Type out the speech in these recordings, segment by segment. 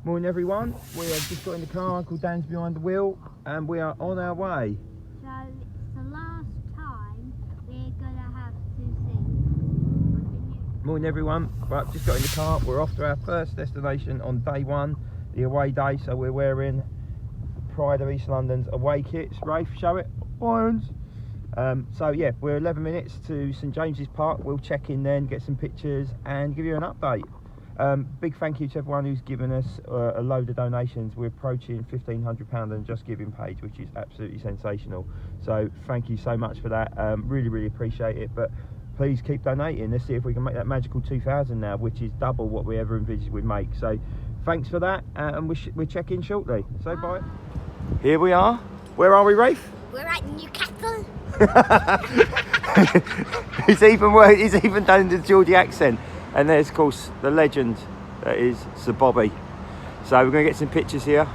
Morning everyone, we have just got in the car, Uncle Dan's behind the wheel and we are on our way. So it's the last time we're going to have to see. Morning everyone, right, just got in the car, we're off to our first destination on day one, the away day, so we're wearing Pride of East London's away kits. Rafe, show it, irons. So yeah, we're 11 minutes to St James's Park, we'll check in then, get some pictures and give you an update. Big thank you to everyone who's given us a load of donations. We're approaching £1,500 on the Just Giving page, which is absolutely sensational. So thank you so much for that. Really appreciate it. But please keep donating. Let's see if we can make that magical 2,000 now, which is double what we ever envisaged we'd make. So thanks for that, and we'll check in shortly. So bye. Here we are. Where are we, Rafe? We're at Newcastle. He's even done the Geordie accent. And there's of course the legend that is Sir Bobby. So we're going to get some pictures here.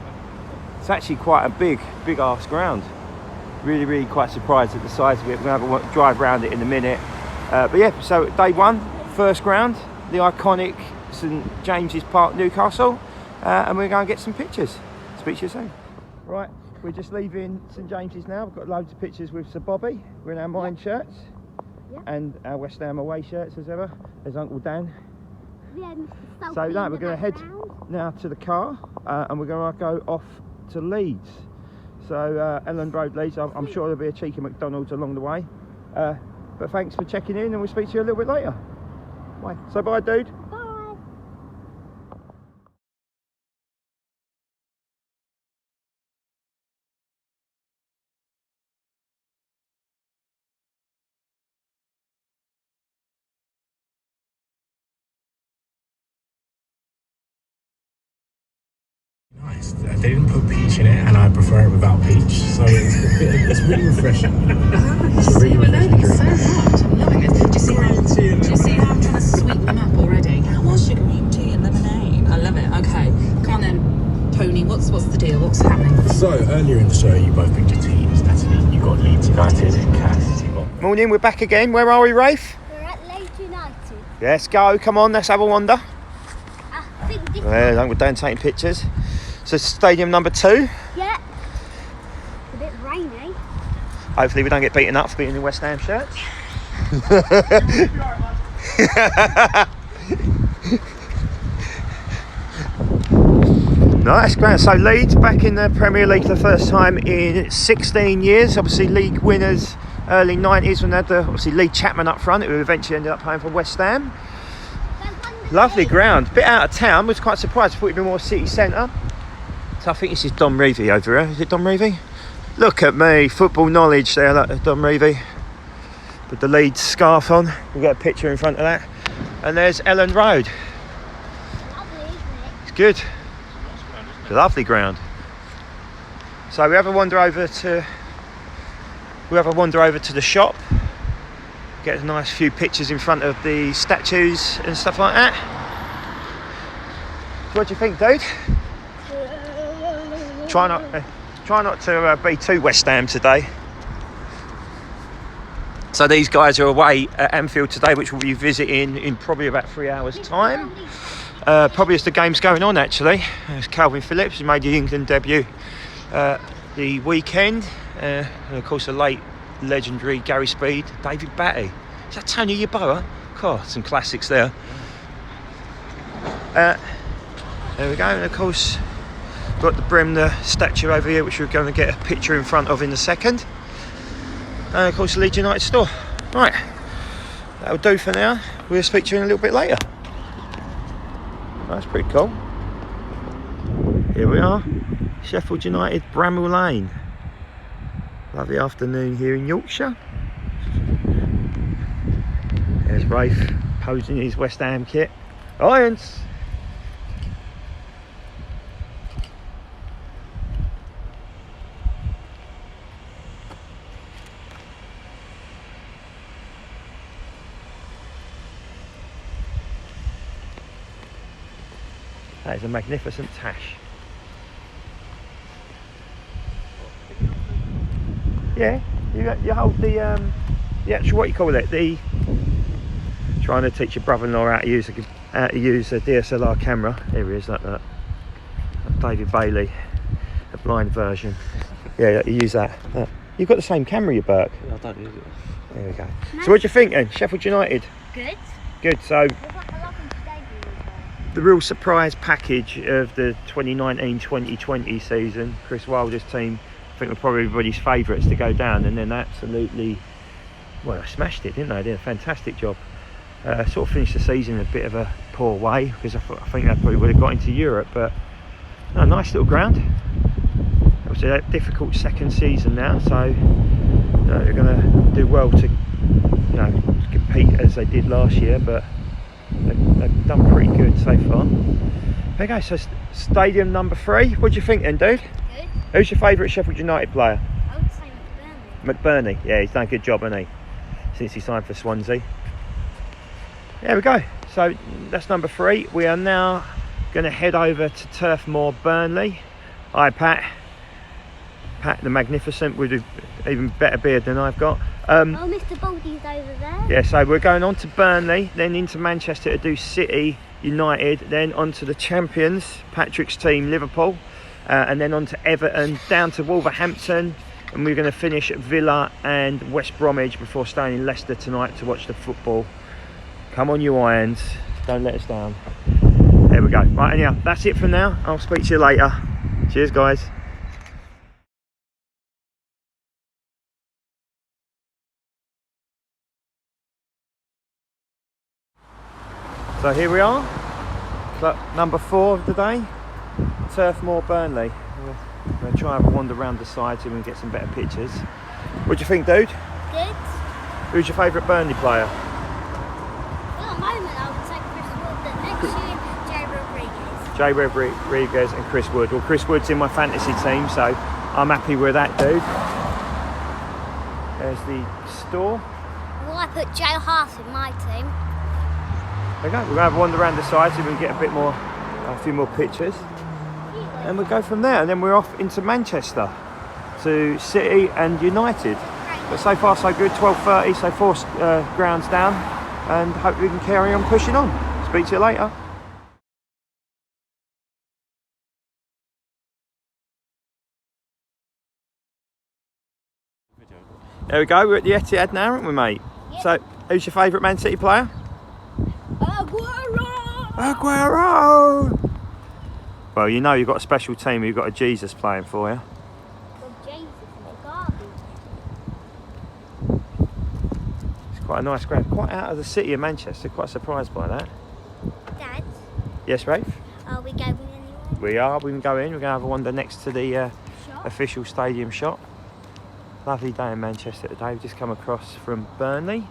It's actually quite a big ass ground. Really quite surprised at the size of it. We're going to have a drive around it in a minute. But yeah, so day one, first ground, the iconic St James's Park, Newcastle. And we're going to get some pictures. Speak to you soon. Right, we're just leaving St James's now. We've got loads of pictures with Sir Bobby. We're in our mine shirts. And our West Ham away shirts as ever. There's Uncle Dan. So now we're going to head now to the car and we're going to go off to Leeds. So Elland Road, Leeds. I'm sure there'll be a cheeky McDonald's along the way. But thanks for checking in and we'll speak to you a little bit later. Bye. So bye, dude. Nice. They didn't put peach in it, and I prefer it without peach, so it's really refreshing. It's really refreshing. It's so much. I'm loving it. Do you see how I'm trying to sweeten them up already? How much sugar green tea and lemonade? I love it. Okay, come on then, Tony. What's the deal? What's happening? So earlier in the show, you both picked your teams. Natalie, you got Leeds United, and Cass, you got. Morning, we're back again. Where are we, Rafe? We're at Leeds United. Let's go. Come on, let's have a wander. I think this There's Uncle Dan taking pictures. So stadium number 2. Yeah. It's a bit rainy. Hopefully we don't get beaten up for being in West Ham shirts. Nice ground. So Leeds back in the Premier League for the first time in 16 years. Obviously league winners early 90s when they had the obviously Lee Chapman up front, who eventually ended up playing for West Ham. Lovely ground. Bit out of town. Was quite surprised. I thought it'd be more city centre. So I think this is Don Reevy over here. Is it Don Reevy? Look at me, football knowledge there, like Don Reevy. With the Leeds scarf on. We'll get a picture in front of that. And there's Elland Road. Lovely, isn't it? It's good. It's a lovely ground. So we have a wander over to the shop. Get a nice few pictures in front of the statues and stuff like that. What do you think, dude? Try not to be too West Ham today. So these guys are away at Anfield today, which we'll be visiting in probably about 3 hours' time. Probably as the game's going on, actually. There's Calvin Phillips, who made the England debut the weekend. And of course, the late legendary Gary Speed, David Batty. Is that Tony Yeboah? God, some classics there. There we go, and of course, got the the statue over here, which we're going to get a picture in front of in a second. And of course the Leeds United store. Right, that'll do for now. We'll speak to you in a little bit later. That's pretty cool. Here we are, Sheffield United, Bramall Lane. Lovely afternoon here in Yorkshire. There's Rafe posing his West Ham kit. Irons! That is a magnificent tash. Yeah, you hold the actual, what you call it, the, trying to teach your brother-in-law how to use a DSLR camera. Here he is, like that. David Bailey, a blind version. Yeah, you use that. You've got the same camera, you Burke. I don't use it. There we go. So what do you think then? Sheffield United? Good. Good. So We've got a lot of stadium as well. the real surprise package of the 2019-2020 season, Chris Wilder's team, I think were probably everybody's favourites to go down, and then absolutely, well, they smashed it, didn't they? They did a fantastic job. Sort of finished the season in a bit of a poor way, because I think they probably would have got into Europe, but a nice little ground. It was a difficult second season now, so they're going to do well to compete as they did last year, but they've done pretty good so far. There you go, so stadium number 3. What do you think then, dude? Good. Who's your favourite Sheffield United player? I would say McBurney. McBurney. Yeah, he's done a good job, hasn't he? Since he signed for Swansea. There we go. So that's number 3. We are now going to head over to Turf Moor, Burnley. Hi, Pat. Pat the Magnificent with an even better beard than I've got. Mr. Baldy's over there. Yeah, so we're going on to Burnley, then into Manchester to do City, United, then on to the champions, Patrick's team, Liverpool, and then on to Everton, down to Wolverhampton, and we're going to finish at Villa and West Bromwich before staying in Leicester tonight to watch the football. Come on, you Irons, don't let us down. There we go. Right, anyhow, that's it for now. I'll speak to you later. Cheers, guys. So here we are, club number 4 of the day, Turf Moor, Burnley. We're going to try and wander around the side so we can get some better pictures. What do you think, dude? Good. Who's your favourite Burnley player? Well, at the moment, I would say Chris Wood, but next year, Jay Rodriguez. Jay Rodriguez and Chris Wood. Well, Chris Wood's in my fantasy team, so I'm happy with that, dude. There's the store. Well, I put Joe Hart in my team. There we go. We're going to have a wander around the side so we can get a few more pictures. And we'll go from there, and then we're off into Manchester to City and United. But so far so good, 12:30, so 4 grounds down, and hope we can carry on pushing on. Speak to you later. There we go, we're at the Etihad now, aren't we, mate? Yep. So, who's your favourite Man City player? Aguero! Well, you know you've got a special team, you've got a Jesus playing for you. Well, Jesus is a garbage. It's quite a nice ground, quite out of the city of Manchester, quite surprised by that. Dad, Yes, Rafe? are we going anywhere? We are, we can go in, we're going to have a wander next to the Shop? official stadium shop. Lovely day in Manchester today, we've just come across from Burnley.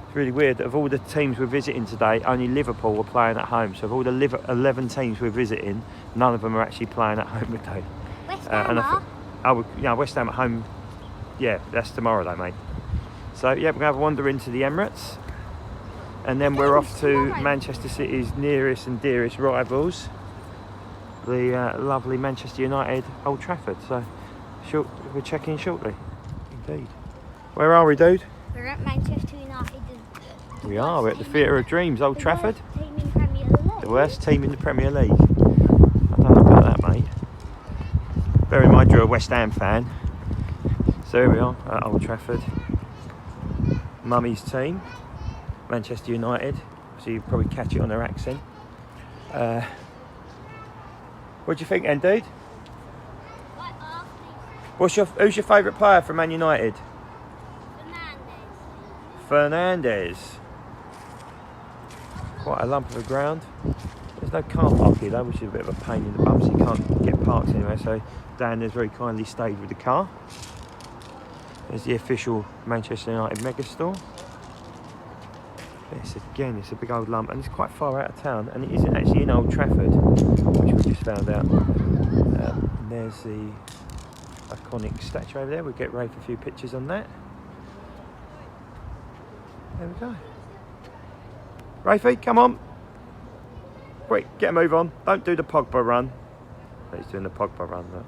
It's really weird that of all the teams we're visiting today, only Liverpool were playing at home. So of all the 11 teams we're visiting, none of them are actually playing at home today. West Ham are? West Ham at home, yeah, that's tomorrow though, mate. So yeah, we're going to have a wander into the Emirates. And then we're off to Manchester City's nearest and dearest rivals, the lovely Manchester United Old Trafford. So we're checking shortly. Indeed. Where are we, dude? We're at Manchester United. We are, we're at the Theatre of Dreams, Old Trafford. Team in Premier League. The worst team in the Premier League. I don't know about that, mate. Bear in mind you're a West Ham fan. So here we are at Old Trafford. Mummy's team, Manchester United. So you probably catch it on their accent. What do you think then, dude? Right after Who's your favourite player from Man United? Fernandes. Fernandes. Quite a lump of the ground. There's no car park here though, which is a bit of a pain in the bum, so you can't get parked anywhere. So Dan has very kindly stayed with the car. There's the official Manchester United megastore. It's a big old lump, and it's quite far out of town, and it isn't actually in Old Trafford, which we just found out. And there's the iconic statue over there. We'll get Rafe a few pictures on that. There we go. Rafie, come on. Quick, get a move on. Don't do the Pogba run. He's doing the Pogba run, look.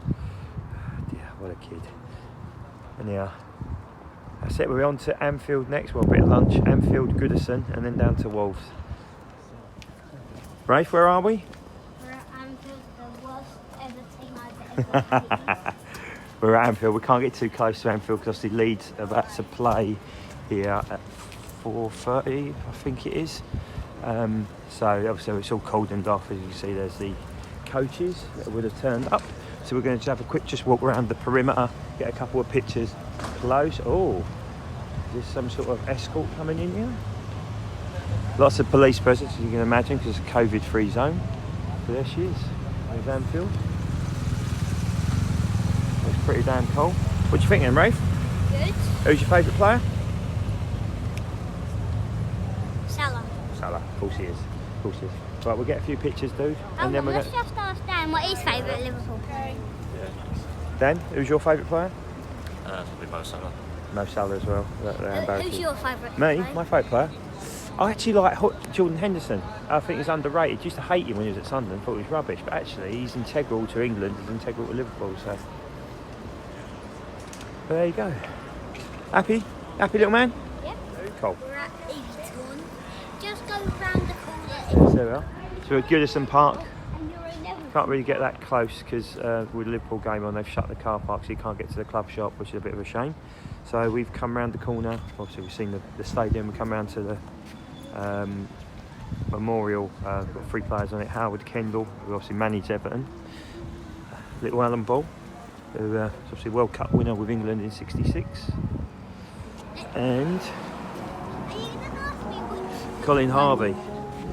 Oh dear, what a kid. Anyhow, that's it. We're on to Anfield next. Well, a bit of lunch. Anfield, Goodison, and then down to Wolves. Rafe, where are we? We're at Anfield, the worst ever team I've ever beaten. We're at Anfield. We can't get too close to Anfield because obviously Leeds are about to play here at 4:30, I think it is. So obviously it's all cordoned off. As you can see, there's the coaches that would have turned up. So we're going to have a quick just walk around the perimeter, get a couple of pictures close. Oh, is there some sort of escort coming in here? Lots of police presence, as you can imagine, because it's a COVID-free zone. But there she is. There's Anfield. Looks pretty damn cool. What do you think then, Rafe? Good. Who's your favourite player? Salah. Salah, of course he is. Of course he is. Right, we'll get a few pictures, dude. And then we're let's going. just ask Dan what his favourite Liverpool player is. Dan, who's your favourite player? Probably Mo Salah. Mo Salah as well. Who's your favourite Me, player? my favourite player. I actually like Jordan Henderson. I think he's underrated. Used to hate him when he was at Sunderland, thought he was rubbish, but actually he's integral to England, he's integral to Liverpool, so. But there you go. Happy? Happy little man? Yep. Cool. We're at Eton. Just go round the corner. So we are. So we're at Goodison Park. And you're in Liverpool. Can't really get that close because with the Liverpool game on, they've shut the car park, so you can't get to the club shop, which is a bit of a shame. So we've come round the corner. Obviously, we've seen the stadium. We come round to the memorial. Got 3 players on it. Howard Kendall, who obviously managed Everton. Little Alan Ball, who is obviously World Cup winner with England in '66. And Are you going to ask me which Colin Harvey.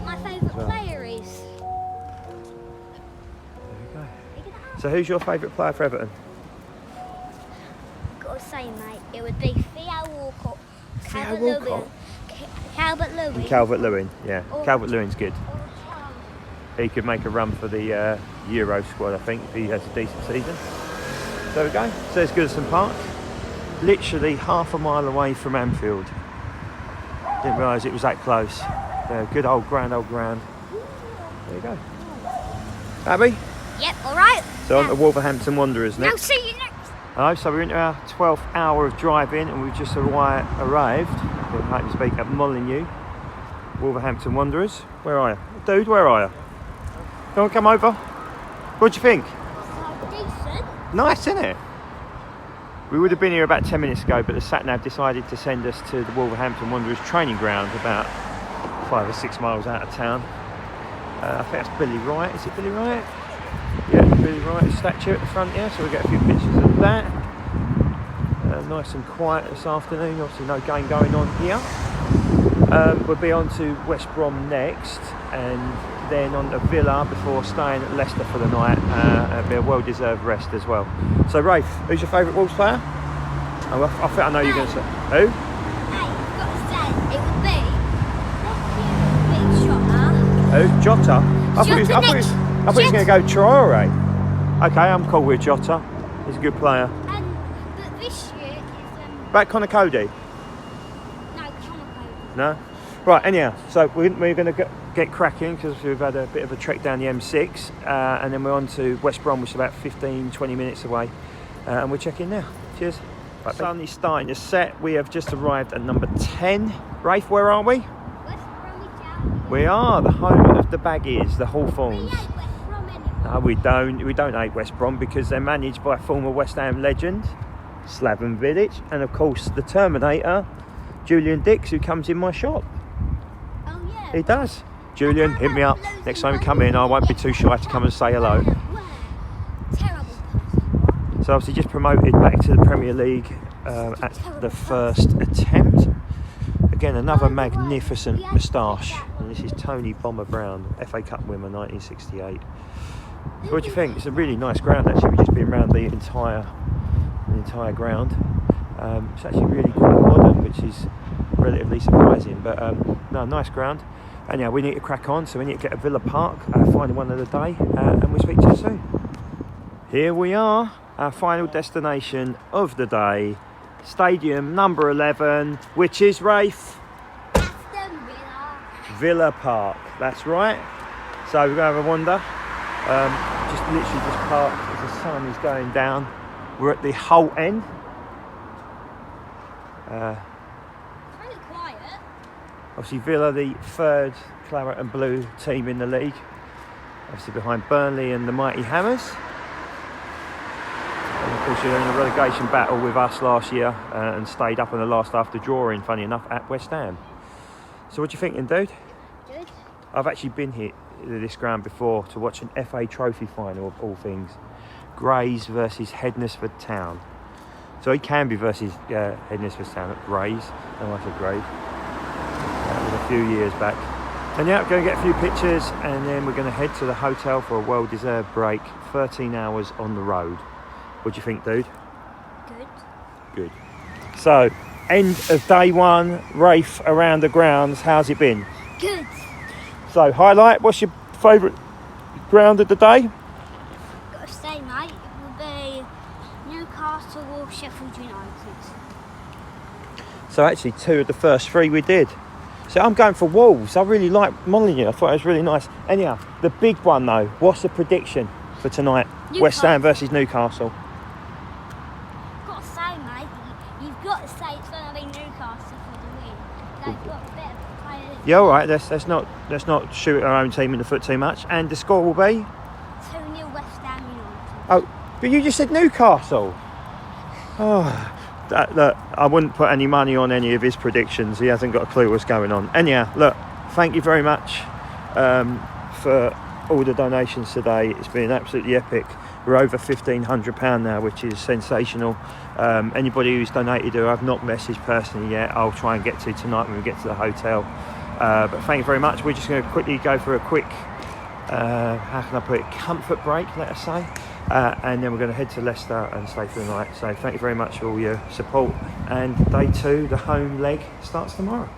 my favourite well. player is? There we go. Are you going to ask? So who's your favourite player for Everton? Got to say, mate, it would be Theo Walcott, Theo Walcott? Calvert-Lewin. And Calvert-Lewin, yeah. Or- Calvert-Lewin's good. or Charles. He could make a run for the Euro squad, I think, if he has a decent season. There we go. So there's Goodison Park. Literally half a mile away from Anfield. Didn't realise it was that close. Yeah, good old ground. There you go. Happy? Yep, all right. So on to Wolverhampton Wanderers Now next. see you next. Hello, so we're into our 12th hour of driving and we've just arrived, like to speak, at Molineux. Wolverhampton Wanderers. Where are you? Dude, where are you? Don't come over. What do you think? So decent. Nice, isn't it? We would have been here about 10 minutes ago, but the sat-nav decided to send us to the Wolverhampton Wanderers training ground about 5 or 6 miles out of town. I think that's Billy Wright. Is it Billy Wright? Yeah, Billy Wright's statue at the front here, so we'll get a few pictures of that. Nice and quiet this afternoon, obviously no game going on here. We'll be on to West Brom next, and then on to Villa before staying at Leicester for the night. It'll be a well-deserved rest as well. So Rafe, who's your favourite Wolves player? Oh, I think I know you're going to say. Who? Hey, I've got to say, it would be Big Shotter. Who? Jota? I thought he was going to go Traore. Okay, I'm cool with Jota. He's a good player. But this year is Back Connor Cody? no Comico. No? Right, anyhow, so we're going to get cracking because we've had a bit of a trek down the M6 and then we're on to West Brom, which is about 15-20 minutes away, and we're checking now. Cheers. Right, sun is starting to set. We have just arrived at number 10. Rafe, where are we? West Bromwich Albion. We are the home of the Baggies, the We Hawthorns. hate West Brom anyway. No, we don't hate West Brom because they're managed by former West Ham legend Slaven Bilic, and of course the Terminator, Julian Dix, who comes in my shop. Oh yeah. He does. Julian, hit me up. Next time you come in, I won't be too shy to come and say hello. Terrible. So obviously just promoted back to the Premier League at the first attempt. Again, another magnificent moustache. And this is Tony Bomber Brown, FA Cup winner 1968. So what do you think? It's a really nice ground actually. We've just been around the entire ground. It's actually really quite modern, which is relatively surprising. But no, nice ground. And yeah, we need to crack on. So we need to get a Villa Park, final one of the day, and we'll speak to you soon. Here we are, our final destination of the day. Stadium number 11, which is Rafe? Aston Villa. Villa Park, that's right. So we're going to have a wander. Just literally just parked as the sun is going down. We're at the Hull end. It's really quiet. Obviously Villa, the third claret and blue team in the league. Obviously behind Burnley and the mighty Hammers. And of course you're in a relegation battle with us last year and stayed up in the last after drawing, funny enough, at West Ham. So what do you thinking, dude? Good. I've actually been here to this ground before to watch an FA Trophy final of all things. Grays versus Hednesford Town. So it can be versus Hednesford Town at Grays. No, I said Grays. That was a few years back. And yeah, we're going to get a few pictures and then we're going to head to the hotel for a well-deserved break. 13 hours on the road. What do you think, dude? Good. Good. So, end of day one, Rafe around the grounds. How's it been? Good. So, highlight, what's your favourite ground of the day? Got to say, mate, it will be Newcastle or Sheffield United. So actually 2 of the first 3 we did. So I'm going for Wolves. I really like Molyneux. I thought it was really nice. Anyhow, the big one though, what's the prediction for tonight? Newcastle. West Ham versus Newcastle. Got to say, mate, you've got to say it's going to be Newcastle for the win. They've got better players. Yeah, all right. Let's not shoot our own team in the foot too much. And the score will be 2-0 West Ham United. Oh, but you just said Newcastle. Oh, look, I wouldn't put any money on any of his predictions. He hasn't got a clue what's going on. Anyhow, look, thank you very much for all the donations today. It's been absolutely epic. We're over £1,500 now, which is sensational. Anybody who's donated who I've not messaged personally yet, I'll try and get to tonight when we get to the hotel. But thank you very much. We're just going to quickly go for a quick, how can I put it, comfort break, let us say. And then we're going to head to Leicester and stay for the night. So thank you very much for all your support. And day 2, the home leg, starts tomorrow.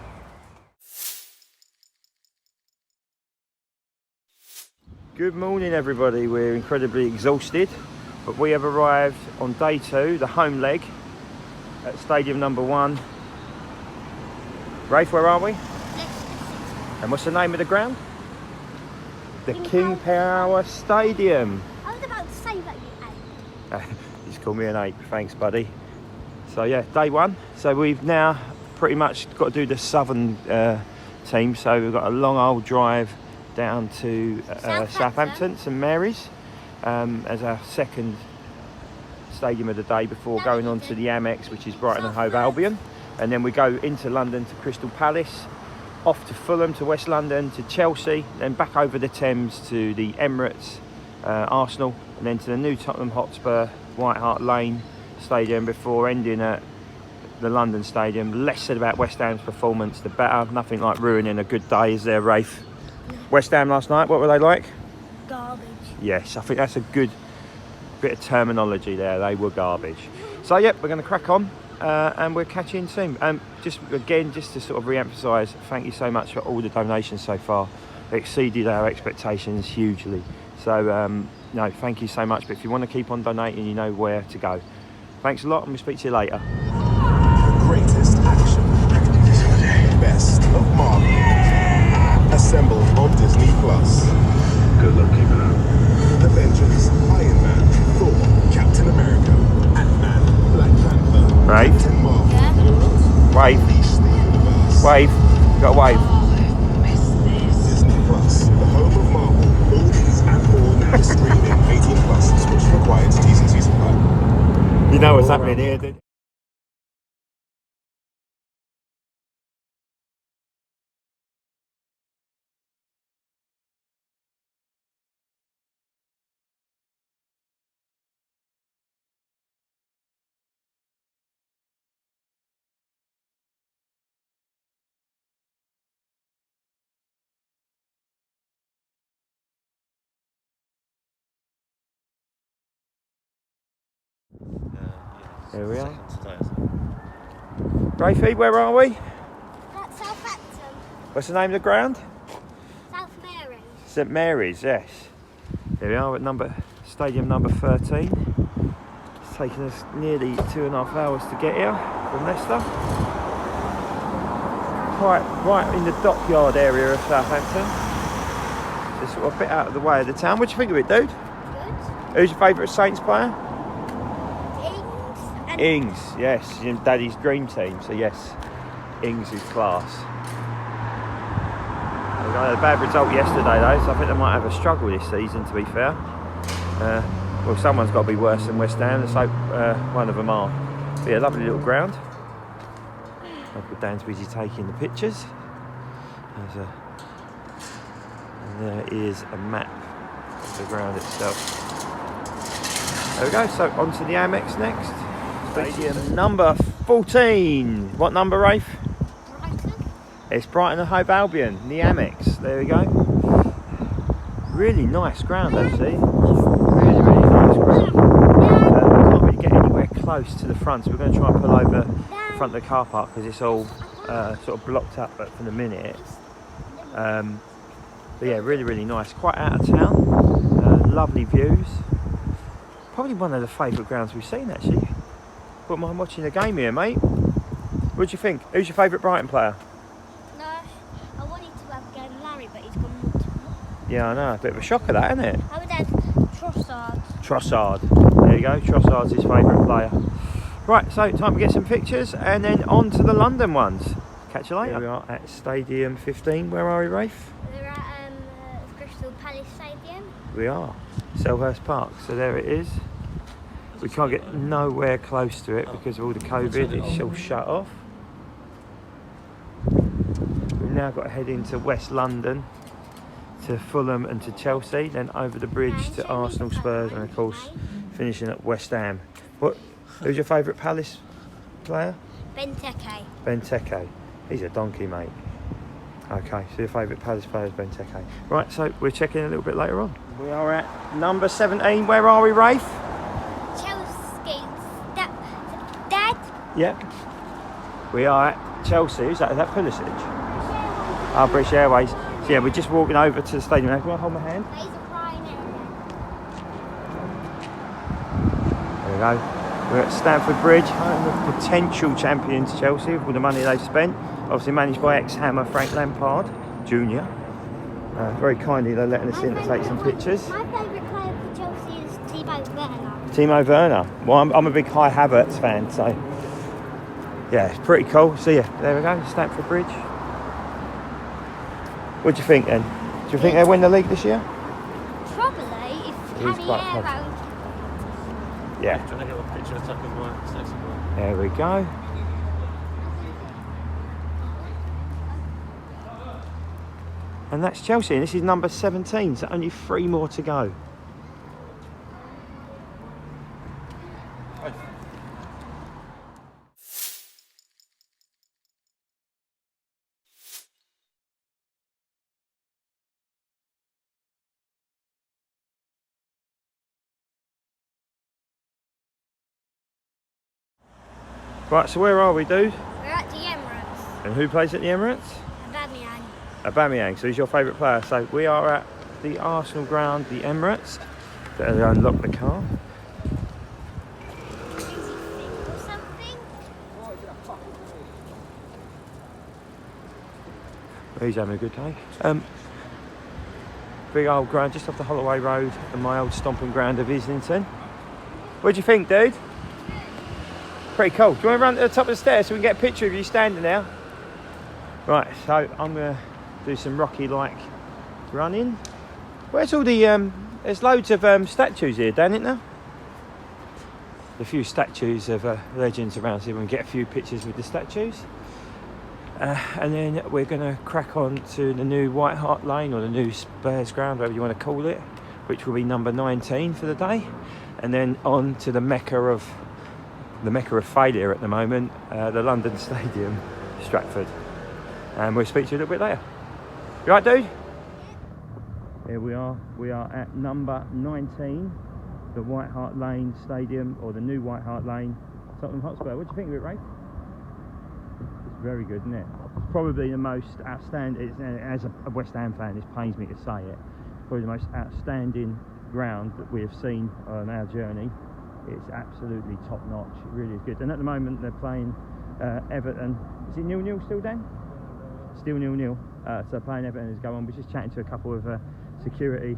Good morning, everybody. We're incredibly exhausted, but we have arrived on day 2, the home leg, at stadium number 1. Rafe, where are we? And what's the name of the ground? The King Power Stadium. I was about to say that you ate. You just called me an 8. Thanks, buddy. So yeah, day 1. So we've now pretty much got to do the southern team. So we've got a long old drive down to Southampton, St Mary's, as our second stadium of the day before going on to the Amex, which is Brighton and Hove Albion. And then we go into London to Crystal Palace, off to Fulham, to West London, to Chelsea, then back over the Thames to the Emirates, Arsenal, and then to the new Tottenham Hotspur White Hart Lane Stadium before ending at the London Stadium. The less said about West Ham's performance, the better. Nothing like ruining a good day, is there, Rafe? West Ham last night, what were they like? Garbage. Yes, I think that's a good bit of terminology there. They were garbage. So, yep, we're going to crack on and we'll catch you in soon. Just to sort of re-emphasise, thank you so much for all the donations so far. It exceeded our expectations hugely. So, no, thank you so much. But if you want to keep on donating, you know where to go. Thanks a lot, and we'll speak to you later. Greatest action. Best of Marvel. Assembled on Disney Plus. Good luck keeping up. Avengers, Iron Man, Thor, Captain America, Ant-Man, Black Panther, Right. Captain Marvel. Yeah. Wave. Unleash the universe. Wave. You got a wave. Disney Plus, the home of Marvel. All these and more now streaming 18 plus. Subscription required. T's and C's apply. You know what's happening here, dude. Here we are. Rafe, where are we? That's Southampton. What's the name of the ground? South Mary's. St Mary's, yes. Here we are at stadium number 13. It's taken us nearly 2.5 hours to get here from Leicester. Quite right in the dockyard area of Southampton. Just sort of a bit out of the way of the town. What do you think of it, dude? Good. Who's your favourite Saints player? Ings. And Ings, yes. Your daddy's dream team, so yes. Ings is class. They got a bad result yesterday though, so I think they might have a struggle this season, to be fair. Well, someone's got to be worse than West Ham. Let's hope one of them are. But yeah, lovely little ground. Uncle Dan's busy taking the pictures. And there is a map of the ground itself. There we go, so on to the Amex next. Stadium number 14. What number, Rafe? Brighton. It's Brighton and Hove Albion, the Amex. There we go. Really nice ground actually. Really nice ground. We can't really get anywhere close to the front, so we're going to try and pull over the front of the car park because it's all sort of blocked up for the minute. But yeah, really nice. Quite out of town. Lovely views. Probably one of the favourite grounds we've seen actually. Wouldn't mind watching the game here, mate. What do you think? Who's your favourite Brighton player? No, I wanted to have Glenn Larry, but he's gone multiple. Yeah, I know. A bit of a shocker, that, isn't it? I would add Trossard. Trossard. There you go. Trossard's his favourite player. Right, so time to get some pictures and then on to the London ones. Catch you later. Here we are at Stadium 15. Where are we, Rafe? We're at Crystal Palace Stadium. We are. Selhurst Park. So there it is. We can't get nowhere close to it because of all the COVID. It's all shut off. We've now got to head into West London, to Fulham and to Chelsea, then over the bridge to Arsenal, Spurs, and of course finishing at West Ham. Who's your favourite Palace player? Benteke. Benteke. He's a donkey, mate. Okay, so your favourite Palace player is Benteke. Right, so we're checking a little bit later on. We are at number 17. Where are we, Rafe? Chelsea. Dad? Yep. We are at Chelsea. Is that Pulisic? Oh, British Airways. So yeah, we're just walking over to the stadium. Now, can I hold my hand? He's a crying There we go. We're at Stamford Bridge, home of potential champions Chelsea with all the money they've spent. Obviously managed by ex-Hammer Frank Lampard Jr. Very kindly they're letting us in to take some pictures. My favourite player for Chelsea is Timo Werner. Timo Werner. Well, I'm a big Kai Havertz fan, so yeah, it's pretty cool. So yeah, there we go, Stamford Bridge. What do you think then? Do you think they'll win the league this year? Probably if It is quite Harry Yeah. Trying to get a picture of tucking my sexy boy. There we go. And that's Chelsea, and this is number 17, so only 3 more to go. Right, so where are we, dude? We're at the Emirates. And who plays at the Emirates? Aubameyang. Aubameyang, so he's your favourite player. So we are at the Arsenal ground, the Emirates. Better unlock the car. Or something? He's having a good day. Big old ground just off the Holloway Road and my old stomping ground of Islington. What do you think, dude? Pretty cool. Do you want to run to the top of the stairs so we can get a picture of you standing there? Right, so I'm going to do some Rocky-like running. Where's all the... there's loads of statues here, Dan, isn't there? A few statues of legends around here. We can get a few pictures with the statues. And then we're going to crack on to the new White Hart Lane, or the new Spurs ground, whatever you want to call it, which will be number 19 for the day. And then on to the Mecca of failure at the moment, the London Stadium, Stratford. And we'll speak to you a little bit later. You right, dude? Here we are at number 19, the White Hart Lane Stadium, or the new White Hart Lane, Tottenham Hotspur. What do you think of it, Rafe? It's very good, isn't it? It's probably the most outstanding, as a West Ham fan, this pains me to say it, probably the most outstanding ground that we have seen on our journey. It's absolutely top notch. It really is good. And at the moment they're playing Everton. Is it 0-0 still, Dan? Still 0-0. So playing Everton is going on. We're just chatting to a couple of security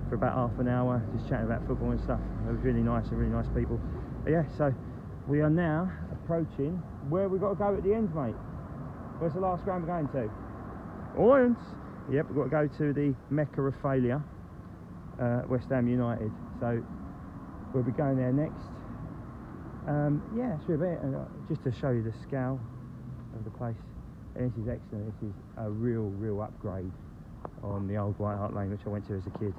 for about half an hour, just chatting about football and stuff. It was really nice and really nice people. But yeah, so we are now approaching where we've got to go at the end, mate. Where's the last ground we're going to? Orleans. Yep, we've got to go to the Mecca of failure, West Ham United. So we'll be going there next. Yeah, that's really it. And just to show you the scale of the place, and this is excellent. This is a real upgrade on the old White Hart Lane, which I went to as a kid.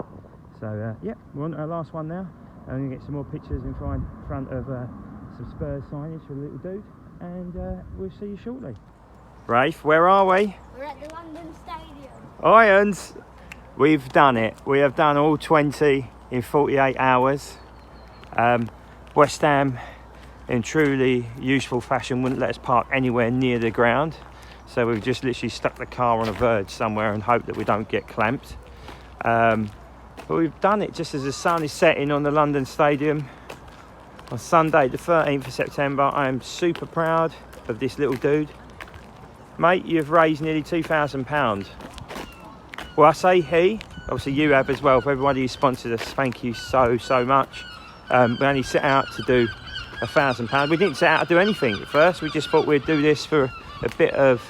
So yeah, we're on to our last one now. I'm going to get some more pictures in front of some Spurs signage for the little dude, and we'll see you shortly. Rafe, where are we? We're at the London Stadium. Irons, we've done it. We have done all 20 in 48 hours. West Ham, in truly useful fashion, wouldn't let us park anywhere near the ground. So we've just literally stuck the car on a verge somewhere and hope that we don't get clamped. But we've done it just as the sun is setting on the London Stadium on Sunday the 13th of September. I am super proud of this little dude. Mate, you've raised nearly £2,000. Well, I say he, obviously you have as well. For everybody who sponsored us, thank you so much. We only set out to do £1,000. We didn't set out to do anything at first. We just thought we'd do this for a bit of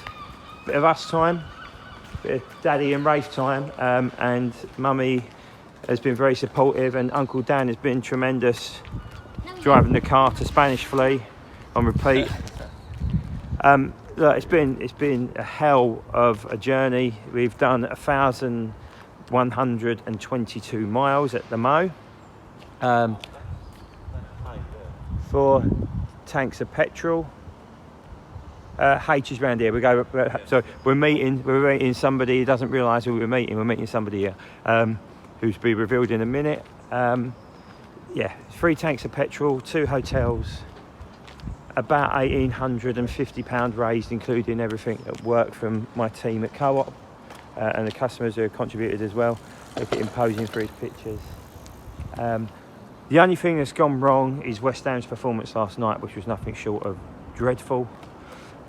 us time, a bit of Daddy and Rafe time, and Mummy has been very supportive, and Uncle Dan has been tremendous, driving the car to Spanish Flea on repeat. Look, it's been a hell of a journey. We've done 1,122 miles at the Mo. 4 tanks of petrol. H is round here. So we're meeting somebody who doesn't realise who we're meeting. We're meeting somebody here who's to be revealed in a minute. Yeah, 3 tanks of petrol, 2 hotels, about £1,850 raised, including everything at work from my team at Co-op and the customers who have contributed as well. Look at him posing for his pictures. The only thing that's gone wrong is West Ham's performance last night, which was nothing short of dreadful.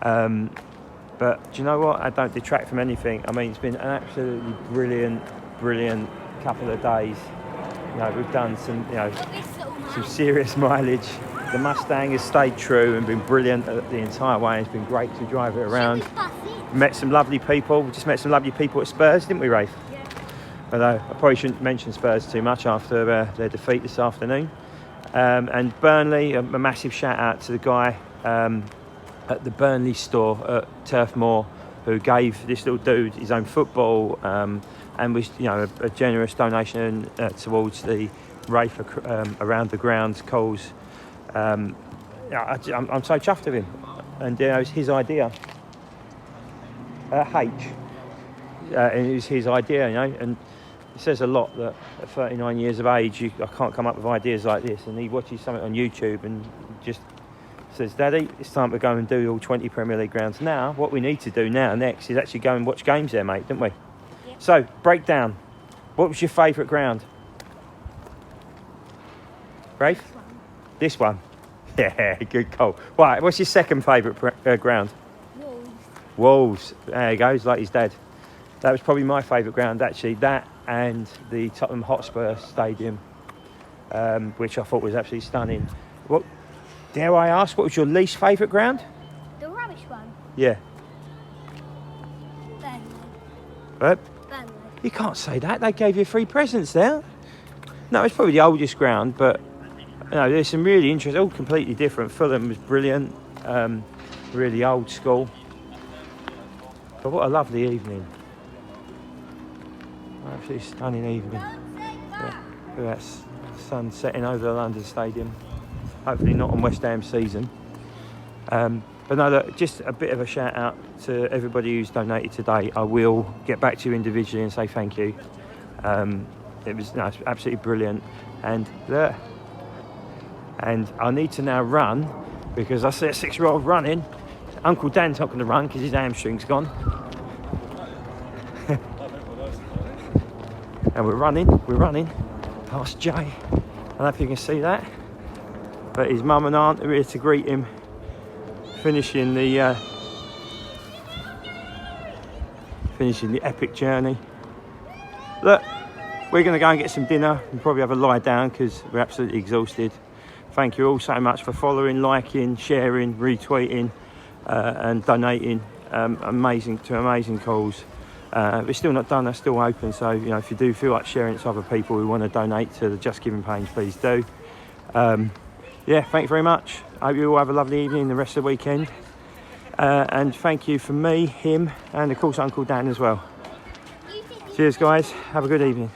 But do you know what? I don't detract from anything. I mean, it's been an absolutely brilliant couple of days. You know, we've done some serious mileage. The Mustang has stayed true and been brilliant the entire way. It's been great to drive it around. Met some lovely people. We just met some lovely people at Spurs, didn't we, Rafe? Yeah. Although I probably shouldn't mention Spurs too much after their defeat this afternoon. And Burnley, a massive shout out to the guy at the Burnley store at Turf Moor, who gave this little dude his own football and was, you know, a generous donation towards the Rafe around the grounds cause. I'm so chuffed of him, and it was his idea. And it was his idea, you know, and it says a lot that at 39 years of age I can't come up with ideas like this. And he watches something on YouTube and just says, "Daddy, it's time to go and do all 20 Premier League grounds." Now, what we need to do next is actually go and watch games there, mate, don't we? Yep. So, break down. What was your favourite ground? Rafe? This one. Yeah, good call. Right, what's your second favourite ground? Wolves. There he goes, like his dad. That was probably my favourite ground, actually. That and the Tottenham Hotspur Stadium, which I thought was absolutely stunning. What? Dare I ask, what was your least favourite ground? The rubbish one. Yeah. Burnley. Burnley. You can't say that. They gave you free presents there. No, it's probably the oldest ground, but you know, there's some really interesting, all completely different. Fulham was brilliant, really old school. But what a lovely evening. Absolutely stunning evening. Yeah, look at that sun setting over the London Stadium. Hopefully not on West Ham season. But no, look, just a bit of a shout out to everybody who's donated today. I will get back to you individually and say thank you. It was it's absolutely brilliant. And I need to now run because I see a 6-year-old running. Uncle Dan's not going to run because his hamstring's gone. And we're running past Jay. I don't know if you can see that, but his mum and aunt are here to greet him, finishing the epic journey. Look, we're going to go and get some dinner and probably have a lie down because we're absolutely exhausted. Thank you all so much for following, liking, sharing, retweeting and donating amazing cause. But it's still not done, that's still open. So, you know, if you do feel like sharing it to other people who want to donate to the Just Giving page, please do. Yeah, thank you very much. I hope you all have a lovely evening, the rest of the weekend. And thank you from me, him, and of course Uncle Dan as well. Cheers guys, have a good evening.